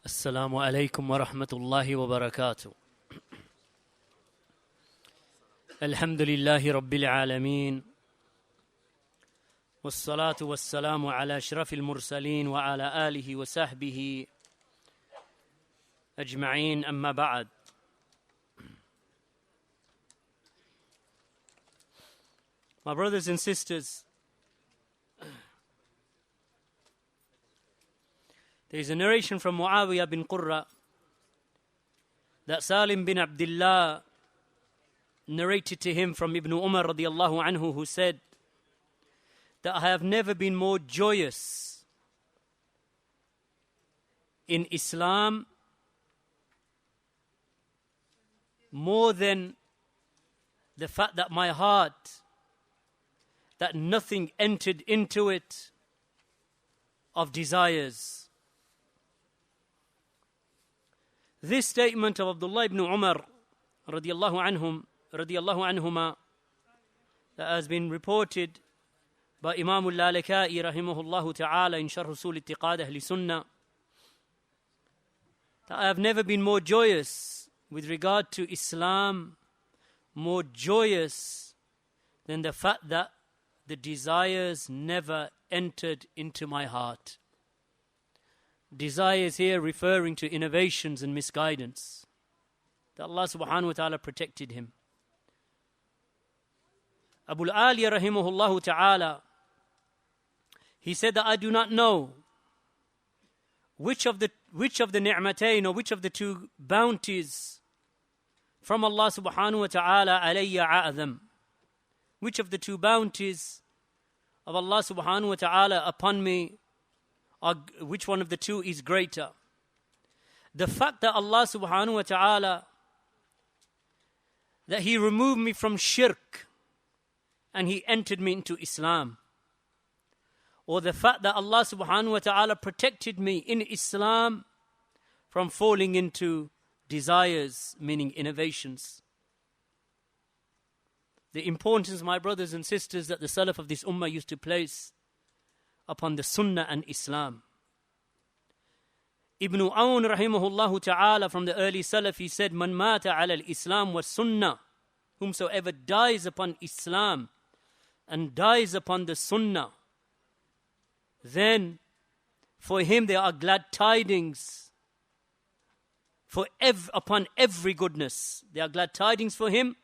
السلام عليكم ورحمة الله وبركاته. الحمد لله رب العالمين، والصلاة والسلام على أشرف المرسلين وعلى آله وصحبه أجمعين، أما بعد. My brothers and sisters, there is a narration from Muawiyah bin Qurra that Salim bin Abdullah narrated to him from Ibn Umar radiallahu anhu, who said that I have never been more joyous in Islam more than the fact that my heart, that nothing entered into it of desires. This statement of Abdullah ibn Umar radiallahu anhuma that has been reported by Imam al-Lalaka'i rahimahullah ta'ala in Sharh Usul I'tiqad Ahli Sunnah, that I have never been more joyous with regard to Islam, more joyous than the fact that the desires never entered into my heart. Desires here referring to innovations and misguidance, that Allah subhanahu wa ta'ala protected him. Abu-Aliya rahimahullah ta'ala, he said that I do not know which of the ni'matayn, or which of the two bounties from Allah subhanahu wa ta'ala alayya a'adham, which of the two bounties of Allah subhanahu wa ta'ala upon me, or which one of the two is greater. The fact that Allah subhanahu wa ta'ala, that He removed me from shirk and He entered me into Islam, or the fact that Allah subhanahu wa ta'ala protected me in Islam from falling into desires, meaning innovations. The importance, my brothers and sisters, that the Salaf of this ummah used to place upon the Sunnah and Islam. Ibn Awn rahimahullah ta'ala, from the early Salaf, he said, Man mata ala al-Islam wa Sunnah, whomsoever dies upon Islam and dies upon the Sunnah, then for him there are glad tidings upon every goodness. There are glad tidings for him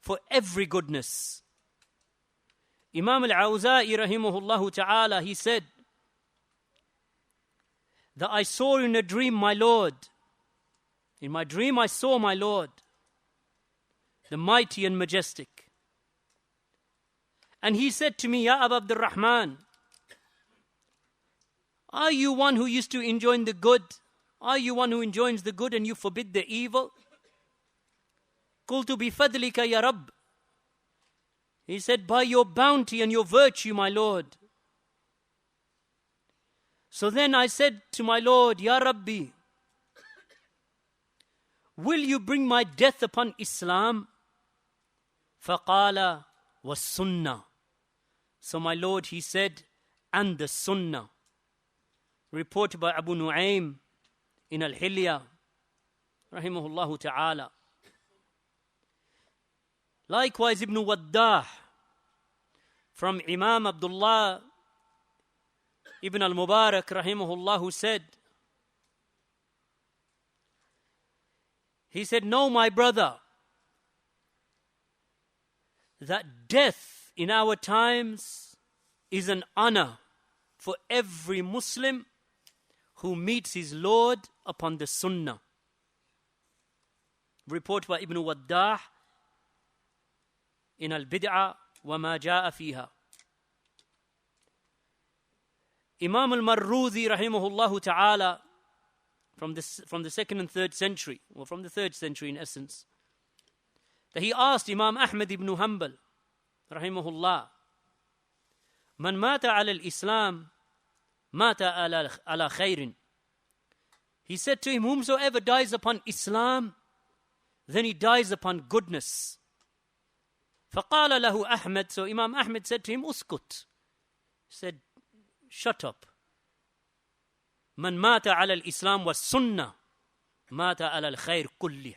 for every goodness. Imam al-Awza'i rahimahullah ta'ala, he said that I saw in a dream my Lord. In my dream I saw my Lord, the mighty and majestic. And he said to me, Ya Abu Abdurrahman, are you one who used to enjoy the good? Are you one who enjoys the good and you forbid the evil? Qultu bifadlika ya Rabb. He said, by your bounty and your virtue, my Lord. So then I said to my Lord, Ya Rabbi, will you bring my death upon Islam? Faqala was Sunnah. So my Lord, he said, and the Sunnah. Reported by Abu Nu'aym in Al-Hilya, rahimahullah ta'ala. Likewise, Ibn Waddah, from Imam Abdullah ibn al-Mubarak, rahimahullah, who said, he said, know, my brother, that death in our times is an honor for every Muslim who meets his Lord upon the Sunnah. Reported by Ibn Waddah in Al-Bid'ah wa ma ja'a fiha. Imam al-Marruzi rahimahullah ta'ala, from the 2nd and 3rd century, or from the 3rd century in essence, that he asked Imam Ahmad ibn Hanbal rahimahullah, Man mata ala al-Islam mata ala khairin. He said to him, whomsoever dies upon Islam, then he dies upon goodness. فقال له أحمد, so Imam Ahmad said to him, uskut. He said, shut up. من مات على الإسلام والسنة مات على الخير كله.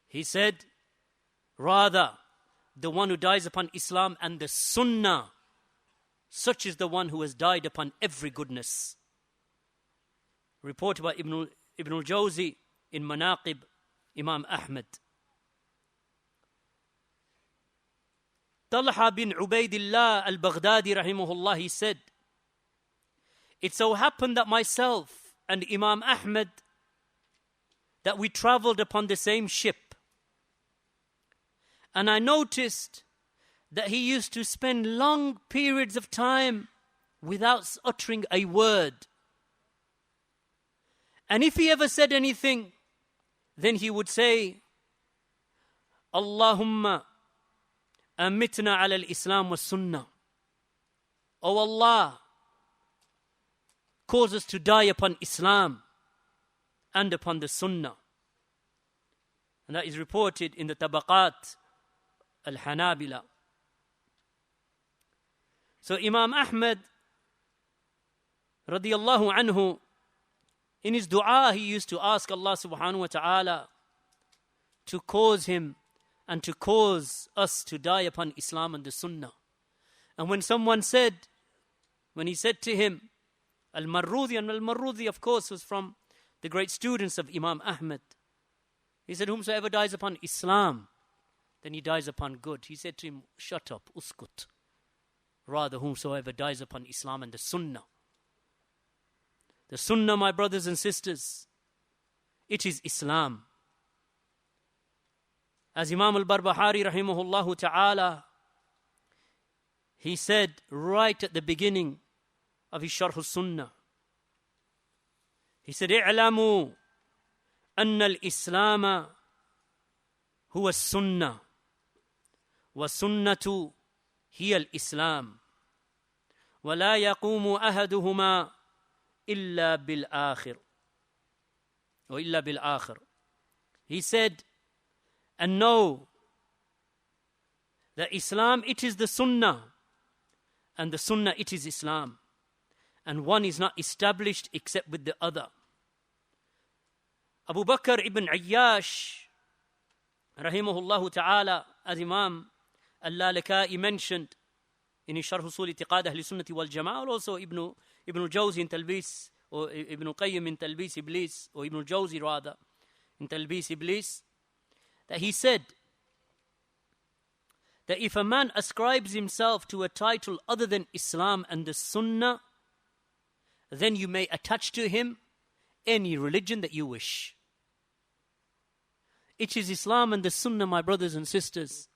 He said, rather, the one who dies upon Islam and the Sunnah, such is the one who has died upon every goodness. Reported by Ibn al-Jawzi in Manaqib Imam Ahmad. Talha bin Ubaidillah al-Baghdadi rahimahullah, he said, it so happened that myself and Imam Ahmad, that we traveled upon the same ship. And I noticed that he used to spend long periods of time without uttering a word. And if he ever said anything, then he would say, Allahumma amitna ala al-Islam wa sunnah. Oh Allah, cause us to die upon Islam and upon the Sunnah. And that is reported in the Tabaqat al-Hanabila. So Imam Ahmad radiyallahu anhu, in his dua, he used to ask Allah subhanahu wa ta'ala to cause him and to cause us to die upon Islam and the Sunnah. And when he said to him, Al-Marruzi, and Al-Marruzi, of course, was from the great students of Imam Ahmad. He said, whomsoever dies upon Islam, then he dies upon good. He said to him, shut up, uskut. Rather, whomsoever dies upon Islam and the Sunnah. The Sunnah, my brothers and sisters, it is Islam. As Imam al-Barbahari rahimahullah ta'ala, he said right at the beginning of his Sharh al-Sunnah, he said, اعلموا أن الإسلام هو السنة والسنة هي الإسلام ولا يقوم أحدهما إلا بالآخر or إلا بالآخر. He said, and know that Islam, it is the Sunnah, and the Sunnah, it is Islam. And one is not established except with the other. Abu Bakr ibn Ayyash, rahimahullah ta'ala, as Imam al-Lalaka'i mentioned in his Sharh Usul I'tiqad Ahli Sunnati wal Jama'ah, also Ibn al-Jawzi in Talbis, or Ibn al-Qayyim in Talbis Iblis, or Ibn al-Jawzi rather, in Talbis Iblis, that he said that if a man ascribes himself to a title other than Islam and the Sunnah, then you may attach to him any religion that you wish. It is Islam and the Sunnah, my brothers and sisters,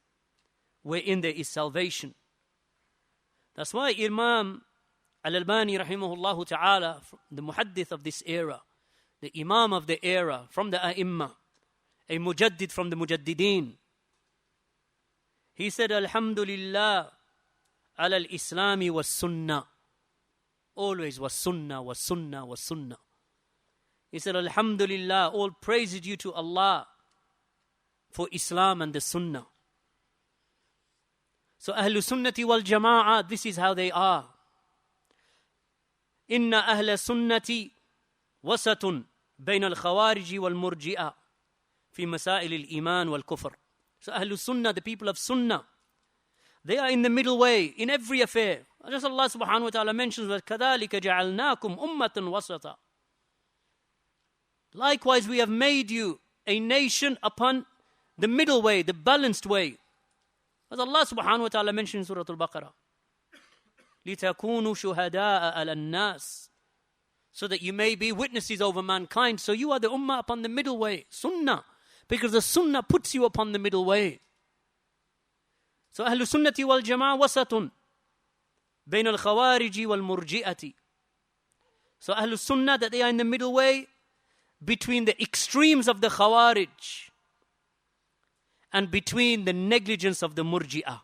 wherein there is salvation. That's why Imam Al-Albani rahimahullah ta'ala, the muhaddith of this era, the Imam of the era, from the A'imma, a mujaddid from the mujaddideen, he said, Alhamdulillah ala al-Islami was Sunnah. Always was Sunnah, was Sunnah, was Sunnah. He said, Alhamdulillah, all praise is due to Allah for Islam and the Sunnah. So Ahlul Sunnati wal Jama'ah, this is how they are. Inna Ahl Sunnati wasatun bayn al-Khawarij wal Murji'ah fi masail al-Iman wal Kufr. So Ahlul Sunnah, the people of Sunnah, they are in the middle way in every affair. Just Allah subhanahu wa ta'ala mentions, وَكَذَلِكَ جَعَلْنَاكُمْ أُمَّةً وَسَطًا. Likewise, we have made you a nation upon the middle way, the balanced way. As Allah subhanahu wa ta'ala mentioned in Surah Al-Baqarah, لِتَكُونُوا شُهَدَاءَ عَلَى النَّاسِ, so that you may be witnesses over mankind. So you are the ummah upon the middle way, Sunnah, because the Sunnah puts you upon the middle way. So Ahlul Sunnati wal Jama'ah wasatun bayn al-Khawarij wal Murji'ati. So Ahlul Sunnah, that they are in the middle way between the extremes of the Khawarij and between the negligence of the Murji'ah,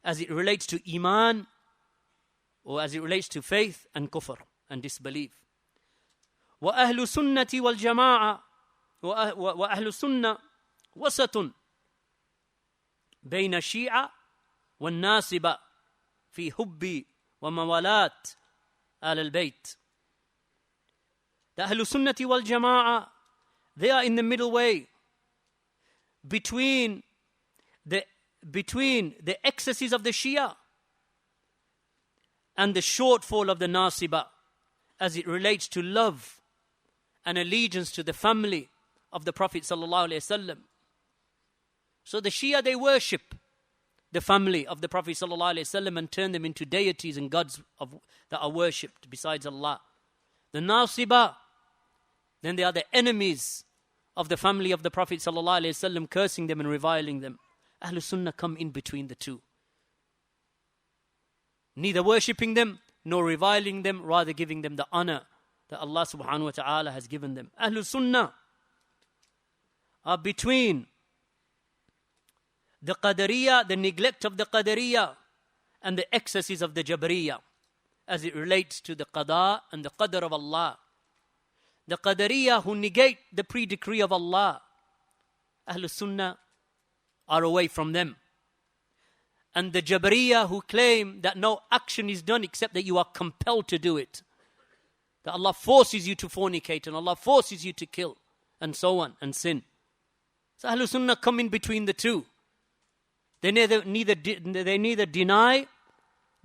as it relates to Iman, or as it relates to faith and kufr and disbelief. Wa Ahlul Sunnati wal Jama'ah wa Ahlul Sunnah wasatun بين الشيعة والناصبة في حب وموالاة Ahl al-Bayt. The Ahlul Sunnati wal Jama'ah, they are in the middle way between the excesses of the Shia and the shortfall of the Nasiba as it relates to love and allegiance to the family of the Prophet sallallahu alaihi wasallam. So the Shia, they worship the family of the Prophet sallallahu alaihi wasallam and turn them into deities and gods that are worshipped besides Allah. The Nasiba, then they are the enemies of the family of the Prophet sallallahu alaihi wasallam, cursing them and reviling them. Ahlul Sunnah come in between the two, neither worshipping them nor reviling them, rather giving them the honor that Allah subhanahu wa ta'ala has given them. Ahlul Sunnah are between the Qadariyah, the neglect of the Qadariyah, and the excesses of the Jabariyah as it relates to the Qada and the Qadr of Allah. The Qadariyah who negate the pre-decree of Allah, Ahlul Sunnah are away from them. And the Jabariyah who claim that no action is done except that you are compelled to do it. That Allah forces you to fornicate and Allah forces you to kill and so on and sin. So Ahlul Sunnah come in between the two. They neither deny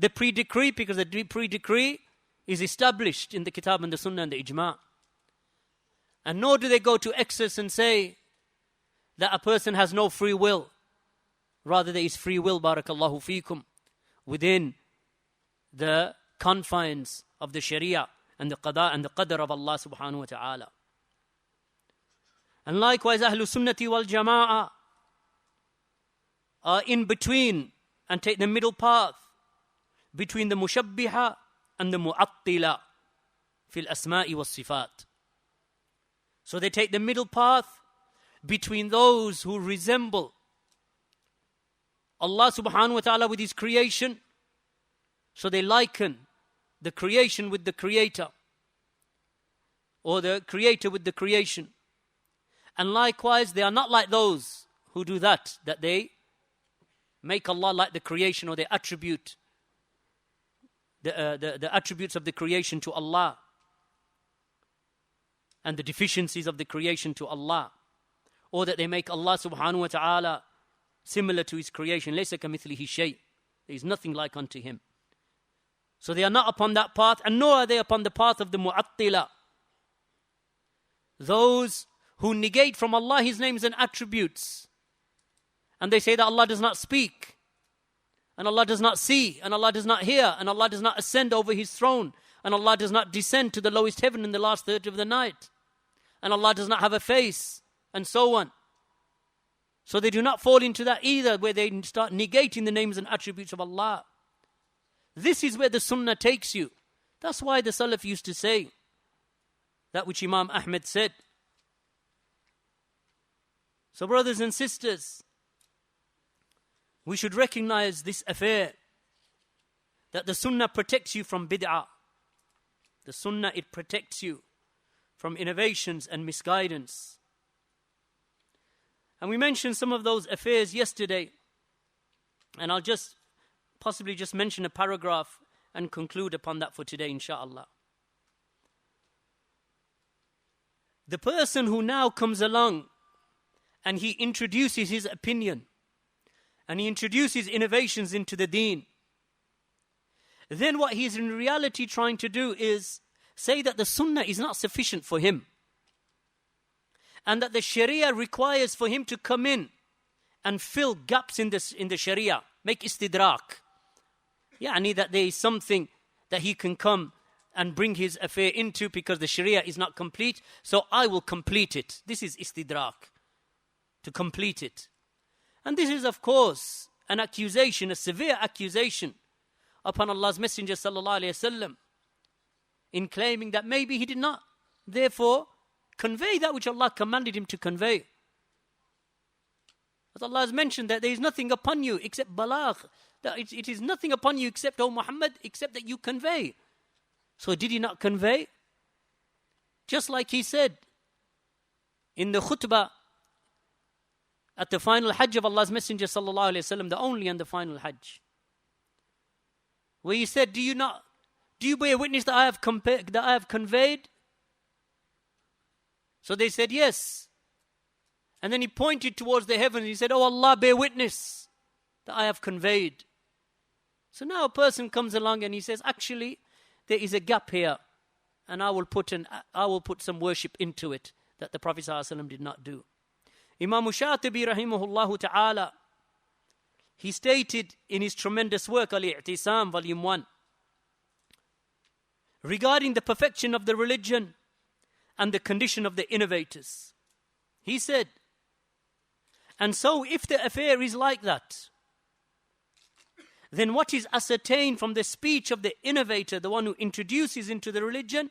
the pre-decree, because the pre-decree is established in the Kitab and the Sunnah and the Ijma'. And nor do they go to excess and say that a person has no free will. Rather, there is free will, barakallahu feekum, within the confines of the Sharia and the Qada and the Qadr of Allah subhanahu wa ta'ala. And likewise, Ahlul Sunnati wal Jama'ah are in between and take the middle path between the Mushabbiha and the Mu'attila fil Asma'i was Sifat. So they take the middle path between those who resemble Allah subhanahu wa ta'ala with His creation. So they liken the creation with the Creator, or the Creator with the creation. And likewise, they are not like those who do that they make Allah like the creation, or they attribute the attributes of the creation to Allah and the deficiencies of the creation to Allah, or that they make Allah subhanahu wa ta'ala similar to His creation. Laysa kamithlihi shay'. There is nothing like unto Him. So they are not upon that path, and nor are they upon the path of the Mu'attila. Those who negate from Allah His names and attributes. And they say that Allah does not speak, and Allah does not see, and Allah does not hear, and Allah does not ascend over His throne, and Allah does not descend to the lowest heaven in the last third of the night, and Allah does not have a face, and so on. So they do not fall into that either, where they start negating the names and attributes of Allah. This is where the Sunnah takes you. That's why the Salaf used to say that which Imam Ahmed said. So brothers and sisters, we should recognize this affair, that the Sunnah protects you from bid'ah. The Sunnah, it protects you from innovations and misguidance. And we mentioned some of those affairs yesterday, and I'll just possibly just mention a paragraph and conclude upon that for today, inshallah. The person who now comes along and he introduces his opinion and he introduces innovations into the deen, then what he's in reality trying to do is say that the Sunnah is not sufficient for him, and that the Sharia requires for him to come in and fill gaps in the Sharia, make istidrak. Yani that there is something that he can come and bring his affair into because the Sharia is not complete, so I will complete it. This is istidrak, to complete it. And this is, of course, an accusation, a severe accusation upon Allah's Messenger sallallahu alaihi wasallam, in claiming that maybe he did not therefore convey that which Allah commanded him to convey. As Allah has mentioned, that there is nothing upon you except balagh, that it is nothing upon you except, O Muhammad, except that you convey. So did he not convey? Just like he said in the khutbah at the final Hajj of Allah's Messenger sallallahu alaihi wasallam, the only and the final Hajj, where he said, do you not Do you bear witness that I have conveyed? So they said, yes. And then he pointed towards the heavens. He said, oh Allah, bear witness that I have conveyed. So now a person comes along and he says, actually, there is a gap here. And I will put some worship into it that the Prophet ﷺ did not do. Imam Shatibi rahimahullah ta'ala, he stated in his tremendous work, Al-I'tisam, volume 1, regarding the perfection of the religion and the condition of the innovators. He said, and so if the affair is like that, then what is ascertained from the speech of the innovator, the one who introduces into the religion,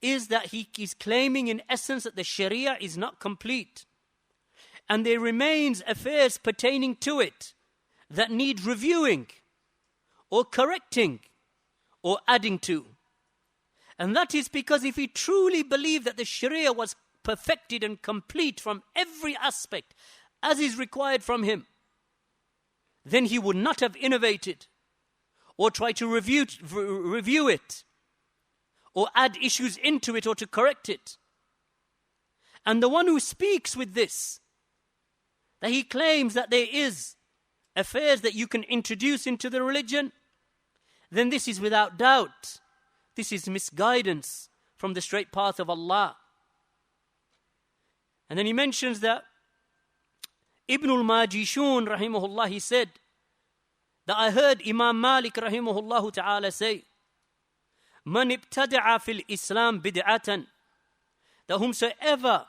is that he is claiming in essence that the Sharia is not complete. And there remains affairs pertaining to it that need reviewing or correcting or adding to. And that is because if he truly believed that the Sharia was perfected and complete from every aspect as is required from him, then he would not have innovated or tried to review it or add issues into it or to correct it. And the one who speaks with this, that he claims that there is affairs that you can introduce into the religion, then this is without doubt, this is misguidance from the straight path of Allah. And then he mentions that Ibn al-Majishun rahimahullah, he said that I heard Imam Malik rahimahullah ta'ala say, Man ibtada'a fil Islam bid'atan, that whomsoever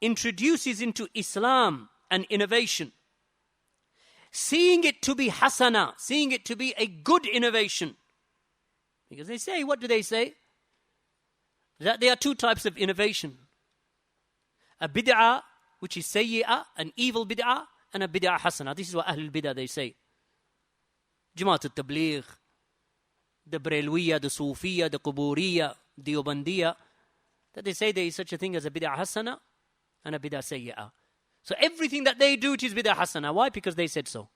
introduces into Islam an innovation, seeing it to be hasana, seeing it to be a good innovation. Because they say, what do they say? That there are two types of innovation. A bid'ah, which is sayyi'ah, an evil bid'ah, and a bid'ah hasana. This is what Ahlul Bid'ah they say. Jamaat al-Tabligh, the Brelwiya, the Sufiya, the Quburiya, the Diyobandiya, that they say there is such a thing as a bid'ah hasana and a bid'ah sayyi'ah. So everything that they do, it is bid'ah hasana. Why? Because they said so.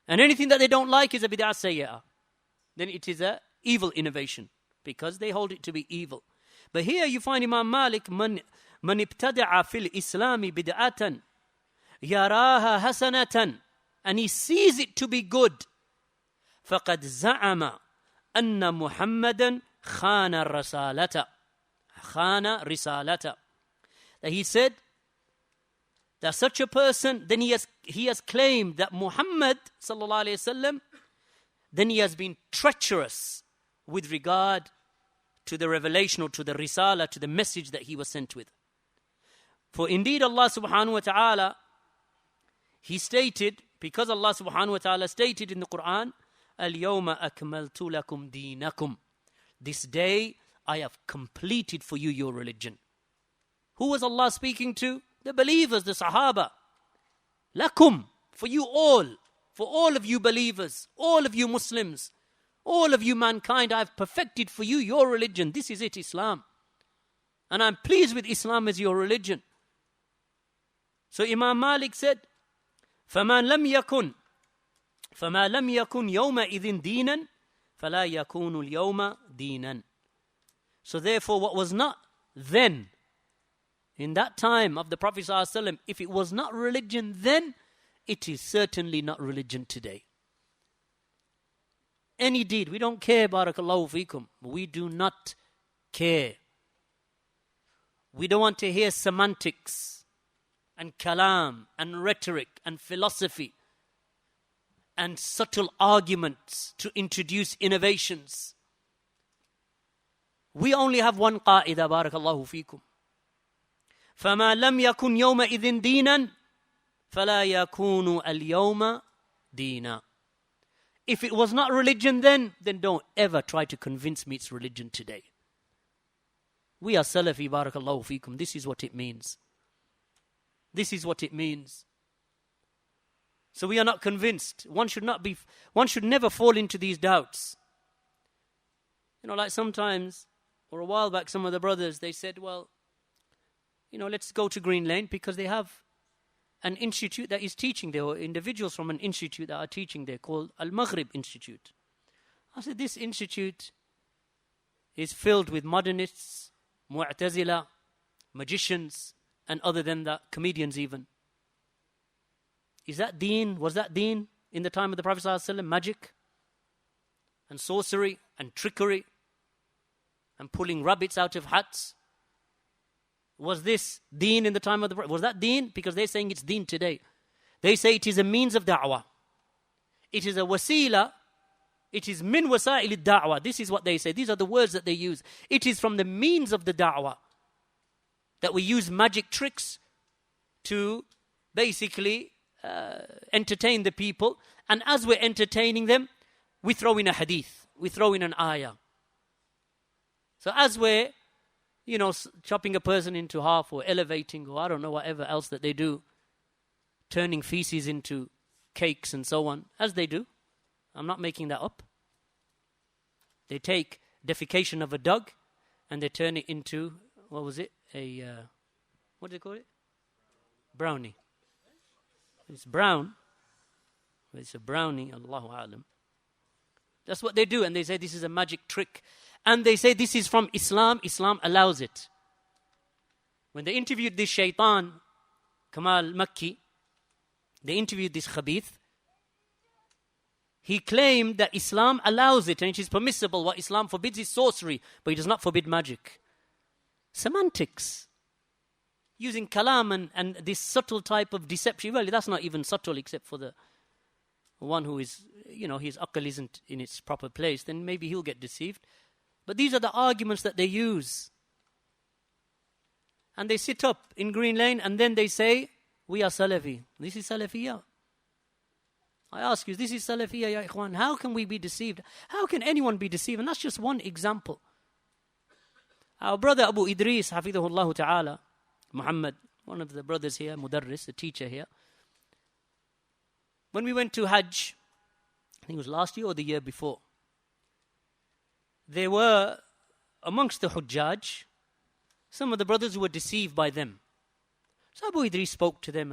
And anything that they don't like is a bid'ah sayyi'ah. Then it is a evil innovation, because they hold it to be evil. But here you find Imam Malik, man ibtada'a fil Islami bid'atan yaraha hasanatan, and he sees it to be good. فَقَدْ زَعَمَ أَنَّ مُحَمَّدًا خَانَ رِسَالَةً. That he said that such a person, then he has claimed that Muhammad sallallahu alayhi wasallam, then he has been treacherous with regard to the revelation or to the risala, to the message that he was sent with. For indeed Allah subhanahu wa ta'ala, he stated, because Allah subhanahu wa ta'ala stated in the Quran, Al-yawma akmaltu lakum deenakum. This day I have completed for you your religion. Who was Allah speaking to? The believers, the Sahaba. Lakum, for you all, for all of you believers, all of you Muslims, all of you mankind, I have perfected for you your religion. This is it, Islam. And I'm pleased with Islam as your religion. So Imam Malik said, فَمَا لَمْ يَكُنْ يَوْمَئِذٍ دِينًا فَلَا يَكُونُ الْيَوْمَ دِينًا. So therefore what was not then, in that time of the Prophet ﷺ, if it was not religion then, it is certainly not religion today. Any deed, we don't care, barakallahu feekum. We do not care. We don't want to hear semantics and kalam and rhetoric and philosophy and subtle arguments to introduce innovations. We only have one qaida, barakallahu feekum. فَمَا لَمْ يَكُنْ يَوْمَئِذٍ دِينًا فَلَا يَكُونُ الْيَوْمَ دِينًا. If it was not religion then don't ever try to convince me it's religion today. We are Salafi, barakallahu feekum. This is what it means. This is what it means. So we are not convinced. One should never fall into these doubts. You know, like sometimes, or a while back, some of the brothers, they said, well, you know, let's go to Green Lane because they have an institute that is teaching there, or individuals from an institute that are teaching there called Al-Maghrib Institute. I said, this institute is filled with modernists, Mu'tazila, magicians, and other than that, comedians even. Is that deen? Was that deen in the time of the Prophet ﷺ? Magic and sorcery and trickery and pulling rabbits out of hats? Was this deen in the time of the Prophet? Was that deen? Because they're saying it's deen today. They say it is a means of da'wah. It is a wasila. It is min wasa'il da'wah. This is what they say. These are the words that they use. It is from the means of the da'wah that we use magic tricks to basically entertain the people. And as we're entertaining them, we throw in a hadith. We throw in an ayah. So as we're, chopping a person into half or elevating or I don't know, whatever else that they do, turning feces into cakes and so on, as they do. I'm not making that up. They take defecation of a dog and they turn it into, what was it? What do they call it? Brownie. It's brown. It's a brownie, Allahu A'lam. That's what they do, and they say this is a magic trick. And they say this is from Islam. Islam allows it. When they interviewed this shaitan, Kamal Makki, they interviewed this khabith. He claimed that Islam allows it and it is permissible. What Islam forbids is sorcery, but it does not forbid magic. Semantics. Using kalam and this subtle type of deception. Well, that's not even subtle except for the one who is, his aql isn't in its proper place. Then maybe he'll get deceived. But these are the arguments that they use. And they sit up in Green Lane and then they say, we are Salafi. This is Salafiyah. I ask you, this is Salafiyah, ya ikhwan. How can we be deceived? How can anyone be deceived? And that's just one example. Our brother Abu Idris, Hafidhahullah Ta'ala, Muhammad, one of the brothers here, Mudarris, a teacher here. When we went to Hajj, I think it was last year or the year before, there were, amongst the Hujjaj, some of the brothers who were deceived by them. So Abu Idris spoke to them.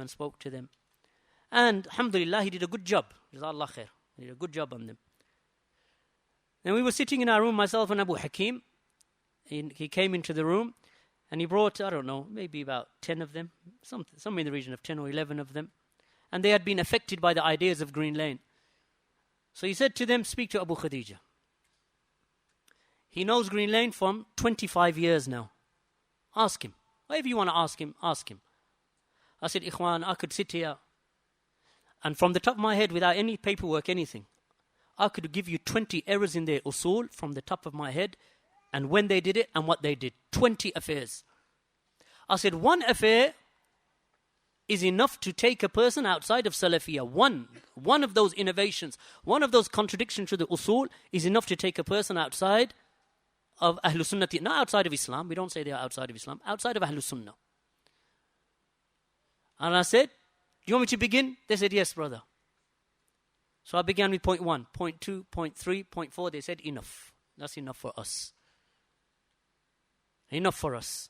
And alhamdulillah, he did a good job. Jazakallah khair. He did a good job on them. And we were sitting in our room, myself and Abu Hakim. He came into the room and he brought, I don't know, maybe about 10 of them, somewhere in the region of 10 or 11 of them. And they had been affected by the ideas of Green Lane. So he said to them, speak to Abu Khadeejah. He knows Green Lane from 25 years now. Ask him. Whatever you want to ask him, ask him. I said, Ikhwan, I could sit here and from the top of my head, without any paperwork, anything, I could give you 20 errors in their usul from the top of my head and when they did it and what they did. 20 affairs. I said, one affair is enough to take a person outside of Salafiyah. One of those innovations, one of those contradictions to the usul is enough to take a person outside of Ahlul Sunnah. Not outside of Islam. We don't say they are outside of Islam. Outside of Ahlul Sunnah. And I said, do you want me to begin? They said, yes, brother. So I began with point 1, point 2, point 3, point 4. They said, enough. That's enough for us. Enough for us.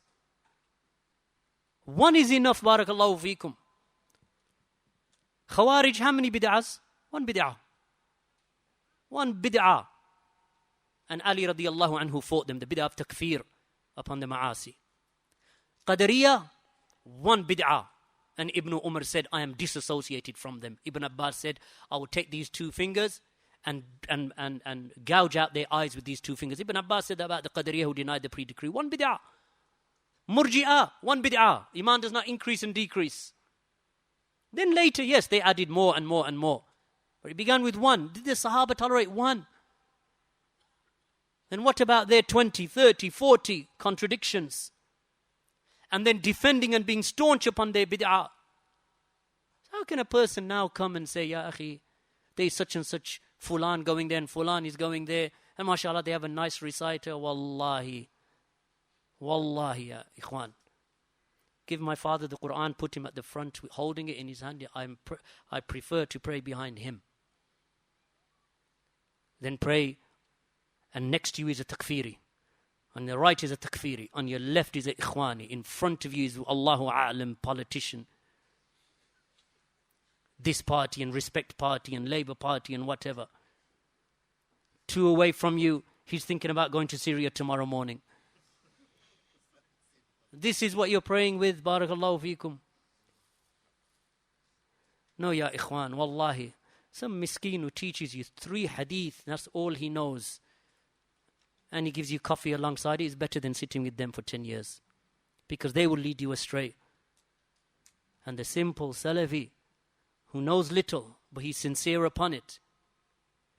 One is enough, barakallahu feekum. Khawarij, how many bid'ahs? One bid'ah. One bid'ah. And Ali radiallahu anhu fought them, the bid'ah of takfir upon the ma'asi. Qadariyah, one bid'ah. And Ibn Umar said, I am disassociated from them. Ibn Abbas said, I will take these two fingers and gouge out their eyes with these two fingers. Ibn Abbas said about the Qadariyah who denied the pre-decree. One bid'ah. Murji'ah, one bid'ah. Iman does not increase and decrease. Then later, yes, they added more and more and more. But it began with one. Did the Sahaba tolerate one? Then what about their 20, 30, 40 contradictions? And then defending and being staunch upon their bid'ah. How can a person now come and say, Ya akhi, there's such and such fulan going there and fulan is going there. And mashallah, they have a nice reciter. Wallahi, ya ikhwan. Give my father the Quran, put him at the front, holding it in his hand. I prefer to pray behind him. Then pray, and next to you is a takfiri. On the right is a takfiri. On your left is a ikhwani. In front of you is Allahu A'lam politician. This party and Respect Party and Labour Party and whatever. two away from you, he's thinking about going to Syria tomorrow morning. This is what you're praying with, barakallahu feekum. No, ya ikhwan, wallahi. Some miskeen who teaches you 3 hadith, that's all he knows. And he gives you coffee alongside it, is better than sitting with them for 10 years. Because they will lead you astray. And the simple Salafi, who knows little, but he's sincere upon it.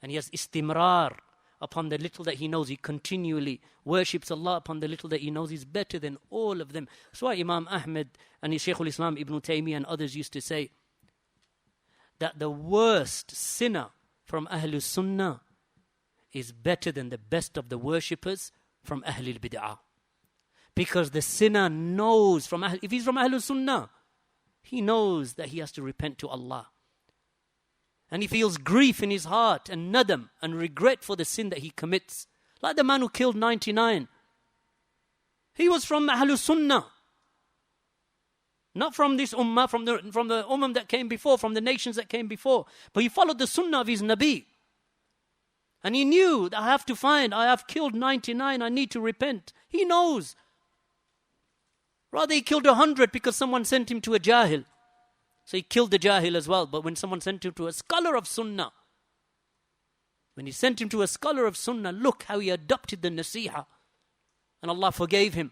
And he has istimrar upon the little that he knows. He continually worships Allah upon the little that he knows. He's better than all of them. That's why Imam Ahmed and his Shaykh al-Islam Ibn Taymiyyah and others used to say that the worst sinner from Ahlul Sunnah is better than the best of the worshippers from Ahlul Bid'ah. Because the sinner knows, if he's from Ahlul Sunnah, he knows that he has to repent to Allah. And he feels grief in his heart and nadam and regret for the sin that he commits. Like the man who killed 99. He was from Ahlul Sunnah. Not from this ummah, from the ummah that came before, from the nations that came before. But he followed the sunnah of his Nabi. And he knew that I have killed 99, I need to repent. He knows. Rather he killed 100 because someone sent him to a jahil. So he killed the jahil as well. But when someone sent him to a scholar of sunnah, when he sent him to a scholar of sunnah, look how he adopted the nasiha. And Allah forgave him.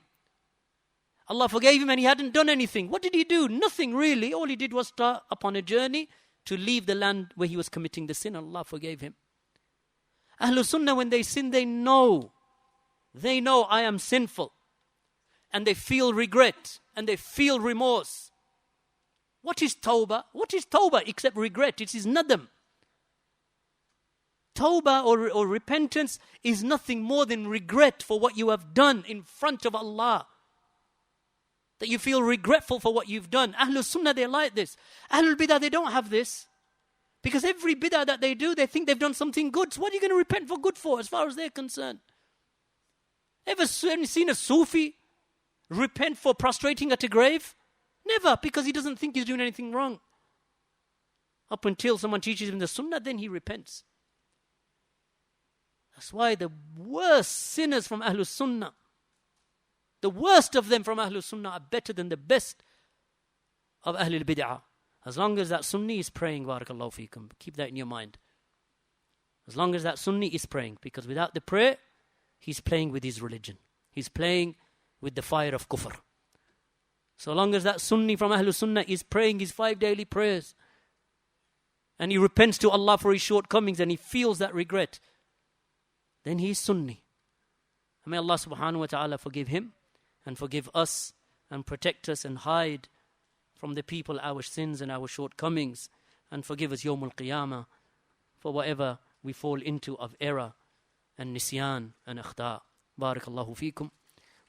Allah forgave him and he hadn't done anything. What did he do? Nothing really. All he did was start upon a journey to leave the land where he was committing the sin. Allah forgave him. Ahlul Sunnah, when they sin, they know I am sinful. And they feel regret and they feel remorse. What is tawbah? What is tawbah except regret? It is nadam. Tawbah or repentance is nothing more than regret for what you have done in front of Allah. That you feel regretful for what you've done. Ahlul Sunnah, they're like this. Ahlul Bidah, they don't have this. Because every bidah that they do, they think they've done something good. So what are you going to repent for good for, as far as they're concerned? Ever seen a Sufi repent for prostrating at a grave? Never, because he doesn't think he's doing anything wrong. Up until someone teaches him the Sunnah, then he repents. That's why the worst sinners from Ahlul Sunnah, the worst of them from Ahlul Sunnah are better than the best of Ahlul Bid'ah. As long as that Sunni is praying, barakallahu feekum, keep that in your mind. As long as that Sunni is praying, because without the prayer, he's playing with his religion. He's playing with the fire of kufr. So long as that Sunni from Ahlul Sunnah is praying his 5 daily prayers, and he repents to Allah for his shortcomings, and he feels that regret, then he is Sunni. And may Allah subhanahu wa ta'ala forgive him, and forgive us, and protect us, and hide from the people our sins and our shortcomings, and forgive us Yawmul Qiyamah for whatever we fall into of error and nisyan and akhta. Barakallahu feekum.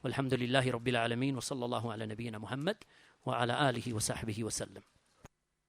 Walhamdulillahi Rabbil Alameen wa sallallahu ala nabiyyina Muhammad wa ala alihi wa sahbihi wa sallam.